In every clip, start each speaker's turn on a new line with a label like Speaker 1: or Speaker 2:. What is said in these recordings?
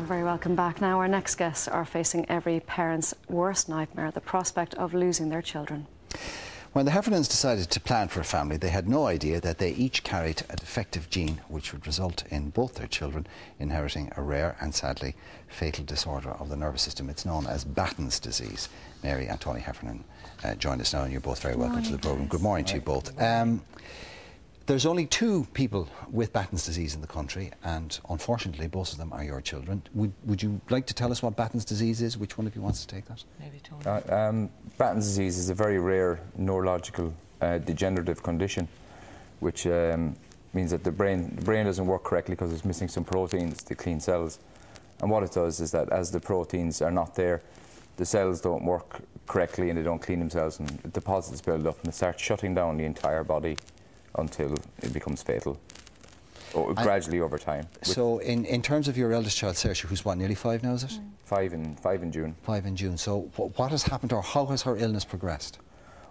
Speaker 1: Very welcome back. Now, our next guests are facing every parent's worst nightmare, the prospect of losing their children.
Speaker 2: When the Heffernans decided to plan for a family, they had no idea that they each carried a defective gene which would result in both their children inheriting a rare and sadly fatal disorder of the nervous system. It's known as Battens disease. Mary and Tony Heffernan join us now, and you're both very welcome to the programme. Good morning to you both. There's only 2 people with Battens disease in the country, and unfortunately both of them are your children. Would you like to tell us what Battens disease is? Which one of you wants to take that?
Speaker 3: Maybe Tony. Battens disease is a very rare neurological degenerative condition, which means that the brain doesn't work correctly because it's missing some proteins to clean cells. And what it does is that as the proteins are not there, the cells don't work correctly and they don't clean themselves, and deposits build up and it starts shutting down the entire body until it becomes fatal, or gradually over time.
Speaker 2: So in terms of your eldest child, Saoirse, who's what, nearly 5 now, is it?
Speaker 3: 5 in June. 5 in June.
Speaker 2: So what has happened to her? How has her illness progressed?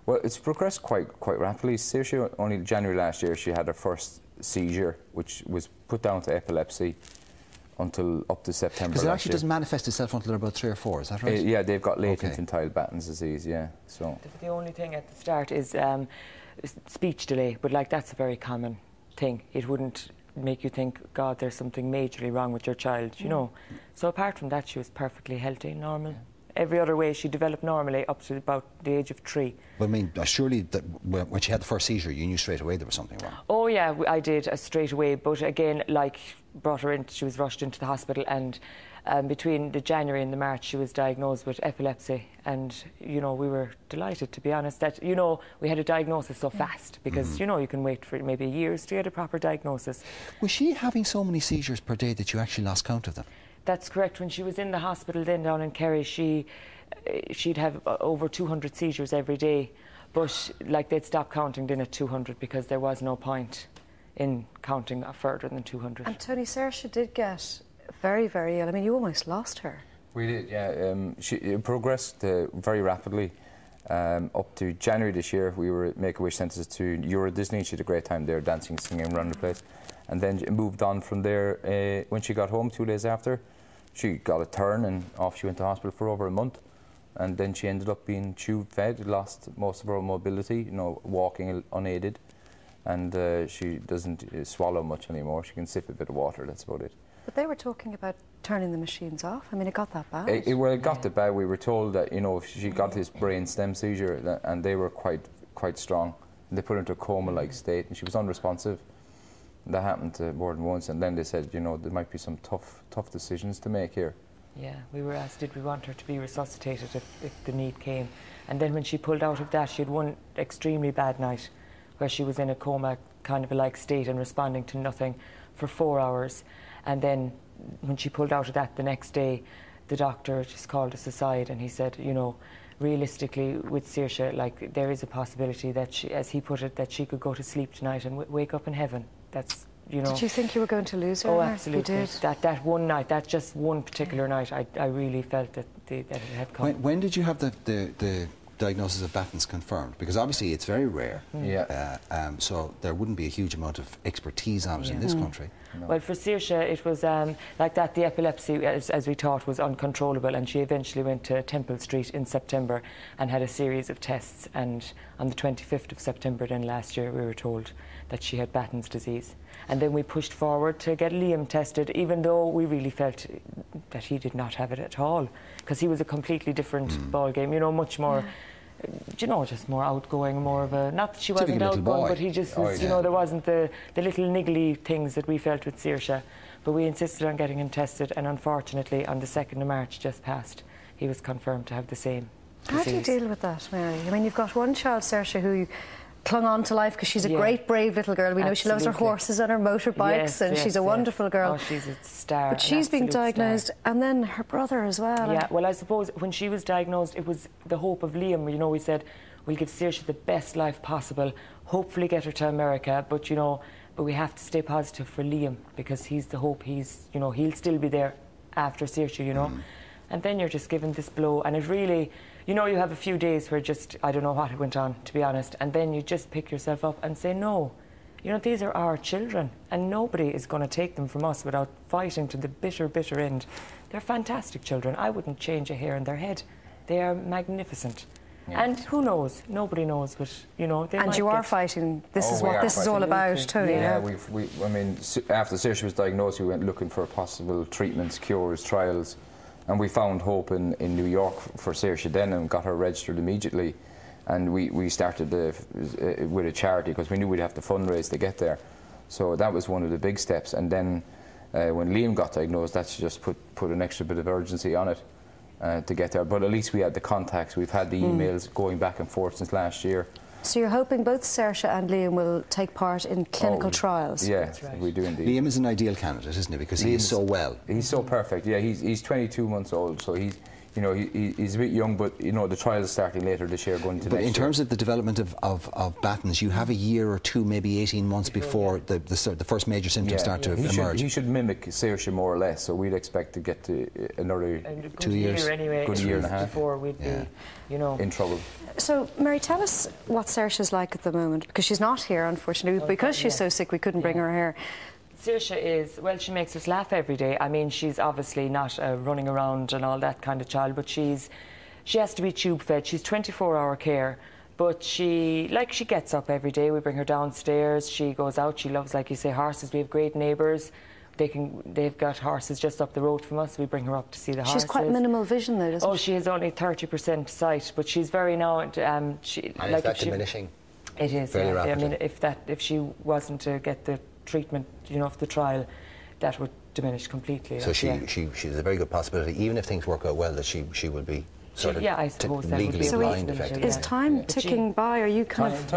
Speaker 3: Well, it's progressed quite rapidly. Saoirse, only January last year, she had her first seizure, which was put down to epilepsy until up to September.
Speaker 2: Because it actually doesn't manifest itself until they're about 3 or 4, is that right?
Speaker 3: Yeah, they've got latent infantile Battens disease, yeah. So
Speaker 4: the only thing at the start is speech delay, but like that's a very common thing. It wouldn't make you think, God, there's something majorly wrong with your child, you know. So apart from that, she was perfectly healthy, normal. Every other way she developed normally up to about the age of 3.
Speaker 2: But I mean, surely that when she had the first seizure, you knew straight away there was something wrong.
Speaker 4: Oh yeah, I did straight away. But again, like, brought her in, she was rushed into the hospital, and between the January and the March, she was diagnosed with epilepsy. And you know, we were delighted, to be honest, that we had a diagnosis so fast, because you know, you can wait for maybe years to get a proper diagnosis.
Speaker 2: Was she having so many seizures per day that you actually lost count of them?
Speaker 4: That's correct. When she was in the hospital then down in Kerry, she'd have over 200 seizures every day, but like they'd stop counting then at 200 because there was no point in counting further than 200.
Speaker 1: And Tony, Saoirse did get very, very ill. I mean, you almost lost her.
Speaker 3: We did, yeah. She progressed very rapidly. Up to January this year, we were at Make-A-Wish Centres to Euro Disney. She had a great time there, dancing, singing around the place. And then moved on from there. When she got home 2 days after, she got a turn and off she went to hospital for over a month. And then she ended up being tube-fed, lost most of her mobility, you know, walking unaided. And she doesn't swallow much anymore. She can sip a bit of water, that's about it.
Speaker 1: But they were talking about turning the machines off. I mean, it got that bad.
Speaker 3: Well, it got that bad. We were told that, you know, she got this brain stem seizure, and they were quite strong. And they put her into a coma-like state, and she was unresponsive. That happened more than once, and then they said, you know, there might be some tough decisions to make here.
Speaker 4: Yeah, we were asked, did we want her to be resuscitated if the need came? And then when she pulled out of that, she had one extremely bad night where she was in a coma, kind of a like state, and responding to nothing for 4 hours. And then when she pulled out of that the next day, the doctor just called us aside and he said, you know, realistically with Saoirse, like, there is a possibility that she, as he put it, that she could go to sleep tonight and wake up in heaven. That's, you know.
Speaker 1: Did you think you were going to lose her?
Speaker 4: Oh, absolutely.
Speaker 1: You did.
Speaker 4: That one night, that just one particular night, I really felt that it had come.
Speaker 2: When did you have the diagnosis of Battens confirmed? Because obviously it's very rare.
Speaker 3: Yeah.
Speaker 2: So there wouldn't be a huge amount of expertise on it in this country.
Speaker 4: No. Well, for Saoirse, it was like that. The epilepsy, as we thought, was uncontrollable, and she eventually went to Temple Street in September and had a series of tests. And on the 25th of September, then last year, we were told that she had Battens disease. And then we pushed forward to get Liam tested, even though we really felt that he did not have it at all, because he was a completely different ball game. You know, much more. You know, just more outgoing, more of a, not that she wasn't outgoing, but he just was, you know, there wasn't the little niggly things that we felt with Saoirse. But we insisted on getting him tested, and unfortunately on the 2nd of March just passed, he was confirmed to have the same disease.
Speaker 1: How do you deal with that, Mary? I mean, you've got one child, Saoirse, who clung on to life because she's a great, brave little girl. We know she loves her horses and her motorbikes, and she's a wonderful girl.
Speaker 4: Oh, she's a star.
Speaker 1: But she's being diagnosed, and then her brother as well.
Speaker 4: Yeah, well, I suppose when she was diagnosed, it was the hope of Liam. You know, we said, we'll give Saoirse the best life possible, hopefully get her to America, but, you know, but we have to stay positive for Liam, because he's the hope. He's, you know, he'll still be there after Saoirse, you know. And then you're just given this blow, and it really, you know, you have a few days where just, I don't know what went on, to be honest, and then you just pick yourself up and say, no, You know, these are our children, and nobody is going to take them from us without fighting to the bitter, bitter end. They're fantastic children. I wouldn't change a hair in their head. They are magnificent. Yeah. And who knows? Nobody knows, but, you know, they
Speaker 1: And you are fighting. This is what this is all about, Tony.
Speaker 3: Yeah, I mean, after Saoirse was diagnosed, we went looking for possible treatments, cures, trials, and we found hope in New York for Saoirse then and got her registered immediately. And we started with a charity because we knew we'd have to fundraise to get there. So that was one of the big steps. And then when Liam got diagnosed, that's just put an extra bit of urgency on it. To get there, but at least we had the contacts. We've had the emails going back and forth since last year.
Speaker 1: So you're hoping both Saoirse and Liam will take part in clinical trials?
Speaker 3: Yeah, right. We do indeed.
Speaker 2: Liam is an ideal candidate, isn't he? Because he is so well.
Speaker 3: He's so perfect. Yeah, he's 22 months old, so he's a bit young, but you know the trial is starting later this year, going to next year.
Speaker 2: But in terms of the development of Battens, you have a year or two, maybe 18 months before the first major symptoms start to emerge.
Speaker 3: He should mimic Saoirse more or less, so we'd expect to get to another
Speaker 2: 2 years.
Speaker 4: Anyway,
Speaker 3: good year and a half
Speaker 4: before we'd be, you know,
Speaker 3: in trouble.
Speaker 1: So, Mary, tell us what Saoirse's like at the moment, because she's not here, unfortunately, because she's so sick we couldn't bring her here.
Speaker 4: Saoirse is, well, she makes us laugh every day. I mean, she's obviously not a running around and all that kind of child, but she has to be tube fed. She's 24-hour care, but she gets up every day. We bring her downstairs. She goes out. She loves, like you say, horses. We have great neighbours. They've got horses just up the road from us. We bring her up to see the horses.
Speaker 1: She's quite minimal vision, though, doesn't she?
Speaker 4: Oh, she has only 30% sight, but she's very now.
Speaker 2: And is that diminishing?
Speaker 1: It is.
Speaker 2: Very rapidly.
Speaker 1: I mean,
Speaker 4: if she wasn't to get the treatment, you know, for the trial, that would diminish completely.
Speaker 2: So she's a very good possibility, even if things work out well, that she will be sort of
Speaker 4: I suppose that would be
Speaker 2: legally blind, effectively.
Speaker 1: Is time ticking by? Are you kind of...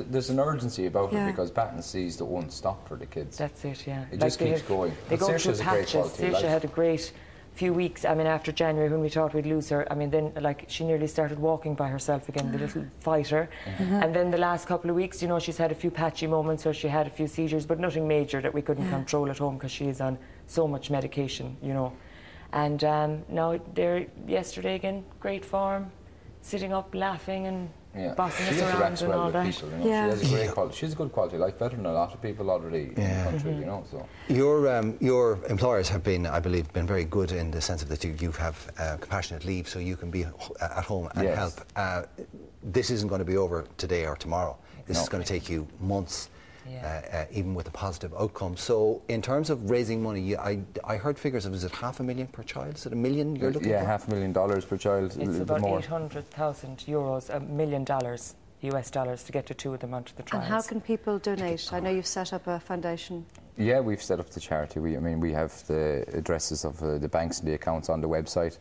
Speaker 3: There's an urgency about it because Battens sees that won't stop for the kids.
Speaker 4: That's it, yeah.
Speaker 3: It just keeps going.
Speaker 4: They go through patches. Saoirse had a great few weeks. I mean, after January, when we thought we'd lose her, I mean, then, like, she nearly started walking by herself again, the little fighter. And then the last couple of weeks, you know, she's had a few patchy moments where she had a few seizures, but nothing major that we couldn't control at home because she is on so much medication, you know. And now they're, yesterday again, great form, sitting up, laughing and bossing us around and all that.
Speaker 3: People, you know? She has a great quality. She's a good quality life, better than a lot of people already in the country, you know. So
Speaker 2: your employers have been, I believe, very good in the sense of that you have compassionate leave, so you can be at home and help. This isn't going to be over today or tomorrow. This is going to take you months. Even with a positive outcome. So in terms of raising money, I heard figures of, is it $500,000 per child? Is it $1 million you're looking for?
Speaker 3: Yeah, $500,000 per child.
Speaker 4: It's about €800,000, $1 million US dollars to get the two of them onto the trials.
Speaker 1: And how can people donate? I know you've set up a foundation.
Speaker 3: Yeah, we've set up the charity. We have the addresses of the banks and the accounts on the website.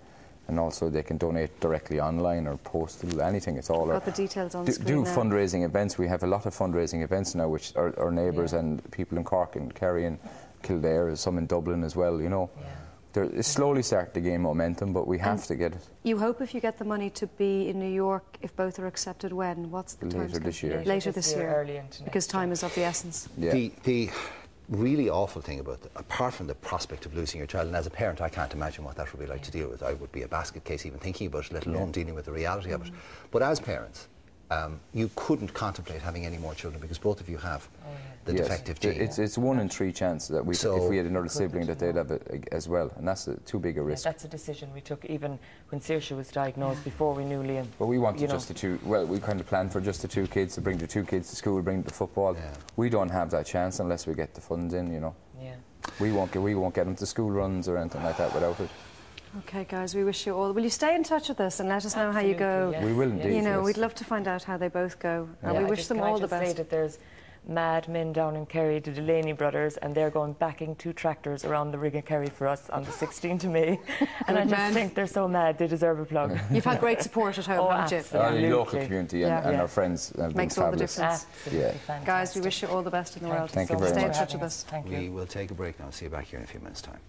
Speaker 3: And also they can donate directly online or postal, anything. It's all.
Speaker 1: Got the details on screen now.
Speaker 3: Fundraising events. We have a lot of fundraising events now, which our neighbours and people in Cork and Kerry and Kildare, some in Dublin as well. You know, it's slowly starting to gain momentum, but we have to get it.
Speaker 1: You hope if you get the money to be in New York, if both are accepted, when? What's the time?
Speaker 3: Later this year.
Speaker 1: Later this year,
Speaker 4: early into
Speaker 1: because time is of the essence.
Speaker 2: Yeah. The really awful thing about apart from the prospect of losing your child, and as a parent I can't imagine what that would be like to deal with. I would be a basket case even thinking about it, let alone dealing with the reality of it. But as parents, you couldn't contemplate having any more children because both of you have the defective gene.
Speaker 3: It's 1 in 3 chance that if we had another sibling that they'd have it as well, and that's too big a risk.
Speaker 4: That's a decision we took even when Saoirse was diagnosed, before we knew Liam.
Speaker 3: But we wanted just the two. Well, we kind of planned for just the 2 kids, to bring the 2 kids to school, bring them to football. We don't have that chance unless we get the funds in, you know. We won't get them to school runs or anything like that without it.
Speaker 1: Okay, guys, we wish you all... Will you stay in touch with us and let us know how you go?
Speaker 3: We will indeed.
Speaker 1: You know, we'd love to find out how they both go. And we wish them all the best.
Speaker 4: Say that there's mad men down in Kerry, the Delaney brothers, and they're going backing 2 tractors around the rig of Kerry for us on the 16th of May. And I just think they're so mad, they deserve a plug.
Speaker 1: You've had great support at home, haven't you?
Speaker 3: The local community and our friends have
Speaker 1: Makes
Speaker 3: been
Speaker 1: all the
Speaker 3: fabulous.
Speaker 1: difference. Guys, we wish you all the best in the world.
Speaker 3: Thank you very much.
Speaker 1: Stay in touch with us.
Speaker 2: We will take a break now and see you back here in a few minutes' time.